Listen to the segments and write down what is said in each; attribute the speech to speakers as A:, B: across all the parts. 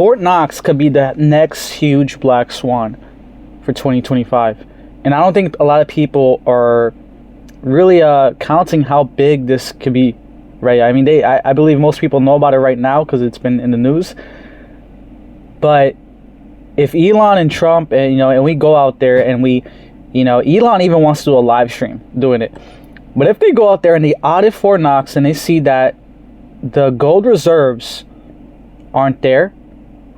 A: Fort Knox could be the next huge black swan for 2025. And I don't think a lot of people are really counting how big this could be, right? I mean, I believe most people know about it right now because it's been in the news. But if Elon and Trump and we go out there and we, Elon even wants to do a live stream doing it. But if they go out there and they audit Fort Knox and they see that the gold reserves aren't there,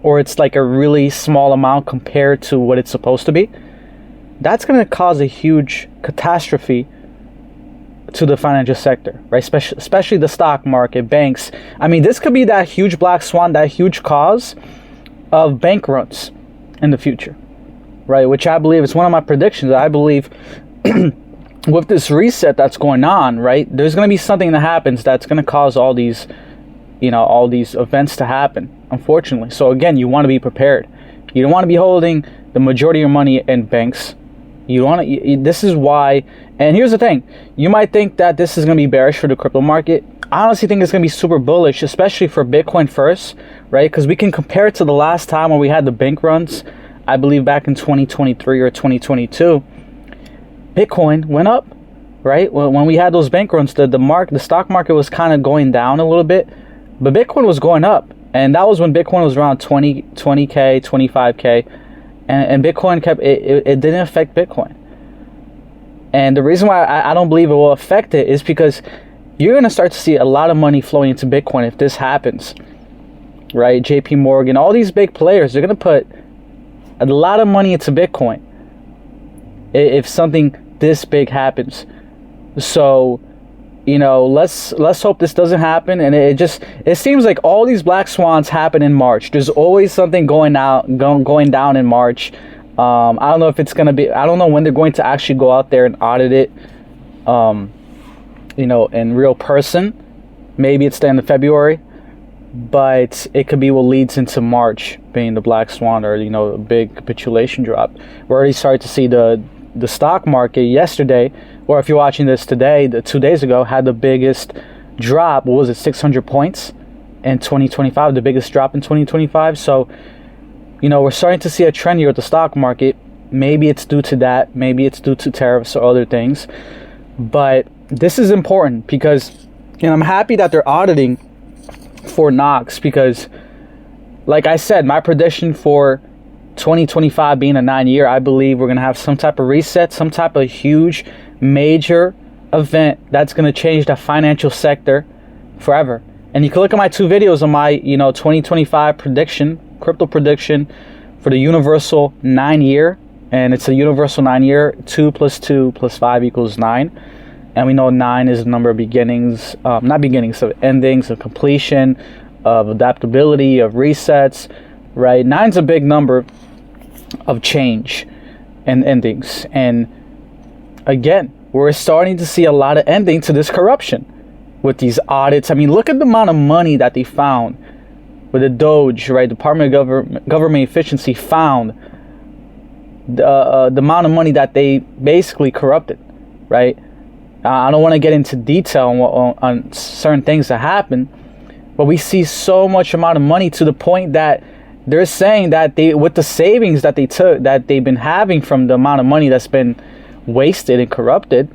A: or it's like a really small amount compared to what it's supposed to be, that's going to cause a huge catastrophe to the financial sector, right? Especially the stock market, banks. I mean, this could be that huge black swan, that huge cause of bank runs in the future, right? Which I believe is one of my predictions. I believe with this reset that's going on, right, there's going to be something that happens that's going to cause all these events to happen, unfortunately. So again, you want to be prepared. You don't want to be holding the majority of your money in banks. This is why. And here's the thing, you might think that this is going to be bearish for the crypto market. I honestly think it's going to be super bullish, especially for Bitcoin first, right? Because we can compare it to the last time when we had the bank runs, I believe back in 2023 or 2022. Bitcoin went up, right? When we had those bank runs, the stock market was kind of going down a little bit, but Bitcoin was going up. And that was when Bitcoin was around 20K, 25K. And Bitcoin it didn't affect Bitcoin. And the reason why I don't believe it will affect it is because you're going to start to see a lot of money flowing into Bitcoin if this happens, right? JP Morgan, all these big players, they're going to put a lot of money into Bitcoin if something this big happens. So, let's hope this doesn't happen. And it seems like all these black swans happen in March. There's always something going down in March. I don't know if it's going to be, I don't know when they're going to actually go out there and audit it, in real person. Maybe it's the end of February, but it could be what leads into March being the black swan, or, a big capitulation drop. We're already starting to see the stock market yesterday, or if you're watching this today, 2 days ago, had the biggest drop. What was it, 600 points in 2025, the biggest drop in 2025. So, we're starting to see a trend here with the stock market. Maybe it's due to that. Maybe it's due to tariffs or other things. But this is important because, I'm happy that they're auditing Fort Knox because, like I said, my prediction for 2025 being a 9-year, I believe we're going to have some type of reset, some type of huge major event that's going to change the financial sector forever. And you can look at my 2 videos on my 2025 crypto prediction for the universal 9-year, and it's a universal 9-year. 2 + 2 + 5 = 9, and we know 9 is the number of beginnings, not beginnings, of endings, of completion, of adaptability, of resets, right? 9's a big number of change and endings. And again, we're starting to see a lot of ending to this corruption with these audits. I mean, look at the amount of money that they found with the Doge, right? Department of Government Efficiency found the amount of money that they basically corrupted, right? I don't want to get into detail on certain things that happen, but we see so much amount of money to the point that they're saying that with the savings that they took, that they've been having from the amount of money that's been wasted and corrupted,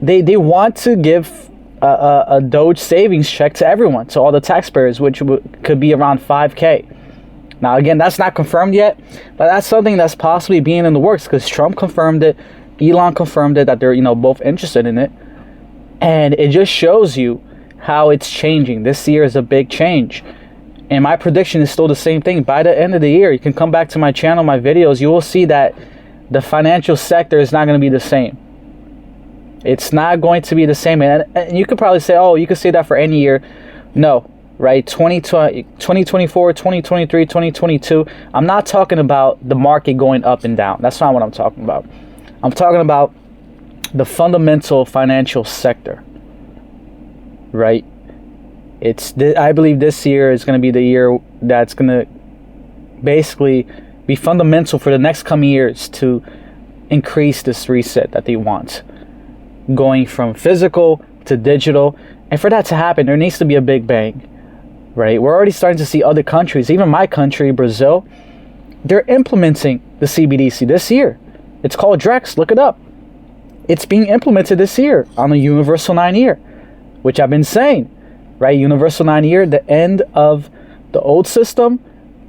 A: they want to give a Doge savings check to everyone, to all the taxpayers, which could be around 5K. Now, again, that's not confirmed yet, but that's something that's possibly being in the works because Trump confirmed it, Elon confirmed it, that they're both interested in it, and it just shows you how it's changing. This year is a big change. And my prediction is still the same thing. By the end of the year, you can come back to my channel, my videos, you will see that the financial sector is not going to be the same. It's not going to be the same. And you could probably say, oh, you could say that for any year. No, right? 2024, 2023, 2022. I'm not talking about the market going up and down. That's not what I'm talking about. I'm talking about the fundamental financial sector, right? I believe this year is going to be the year that's going to basically be fundamental for the next coming years to increase this reset that they want, going from physical to digital. And for that to happen, there needs to be a big bang, right? We're already starting to see other countries, even my country, Brazil, they're implementing the CBDC this year. It's called Drex. Look it up. It's being implemented this year on the Universal 9-year, which I've been saying, right? Universal 9-year, the end of the old system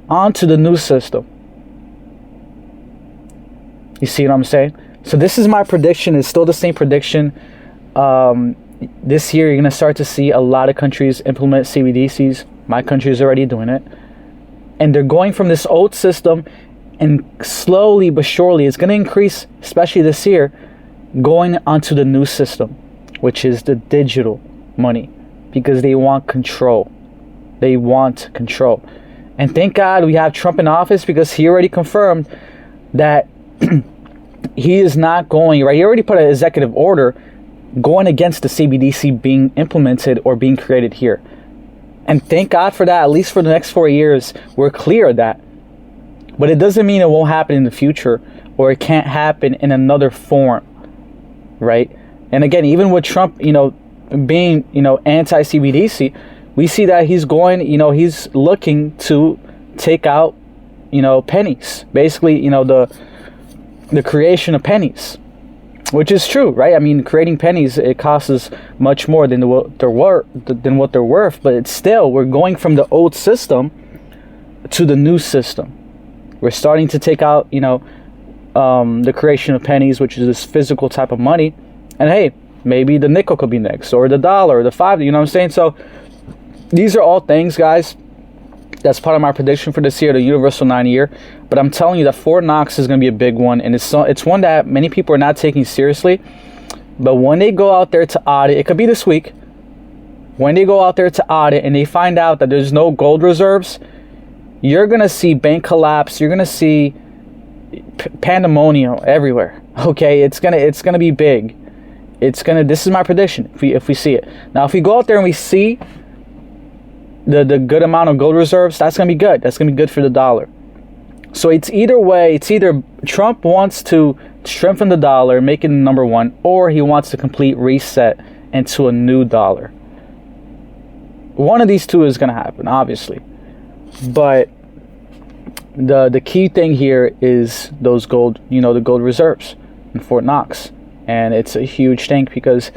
A: onto the new system. You see what I'm saying? So this is my prediction. It's still the same prediction. This year, you're going to start to see a lot of countries implement CBDCs. My country is already doing it. And they're going from this old system, and slowly but surely, it's going to increase, especially this year, going onto the new system, which is the digital money, because they want control. They want control. And thank God we have Trump in office, because he already confirmed that he is not going, right? He already put an executive order going against the CBDC being implemented or being created here. And thank God for that. At least for the next 4 years, we're clear of that. But it doesn't mean it won't happen in the future, or it can't happen in another form, right? And again, even with Trump, being, anti-CBDC, we see that he's going, he's looking to take out, pennies. Basically, the creation of pennies, which is true, right? I mean, creating pennies, it costs much more than what they're worth, but it's still, we're going from the old system to the new system. We're starting to take out, the creation of pennies, which is this physical type of money. And hey, maybe the nickel could be next, or the dollar, or the $5, you know what I'm saying? So these are all things, guys, that's part of my prediction for this year, the Universal 9-year. But I'm telling you that Fort Knox is going to be a big one, and it's one that many people are not taking seriously. But when they go out there to audit, it could be this week, when they go out there to audit and they find out that there's no gold reserves, you're going to see bank collapse. You're going to see pandemonium everywhere. Okay, it's going to be big. This is my prediction if we see it. Now, if we go out there and we see the good amount of gold reserves, that's going to be good. That's going to be good for the dollar. So it's either way. It's either Trump wants to strengthen the dollar, make it number one, or he wants to complete reset into a new dollar. One of these two is going to happen, obviously. But the key thing here is those gold, the gold reserves in Fort Knox. And it's a huge thing because,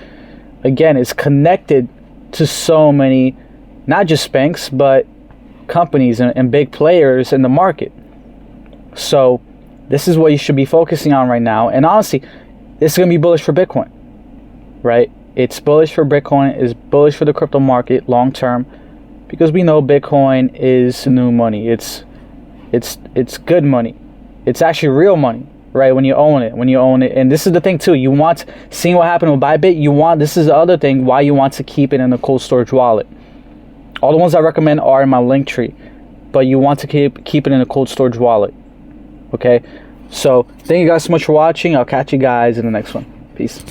A: again, it's connected to so many, not just banks, but companies and big players in the market. So this is what you should be focusing on right now. And honestly, this is going to be bullish for Bitcoin, right? It's bullish for Bitcoin, it's bullish for the crypto market long term, because we know Bitcoin is new money. It's good money. It's actually real money, right? When you own it. And this is the thing too. You want, seeing what happened with Bybit, this is the other thing why you want to keep it in a cold storage wallet. All the ones I recommend are in my link tree, but you want to keep it in a cold storage wallet. Okay? So thank you guys so much for watching. I'll catch you guys in the next one. Peace.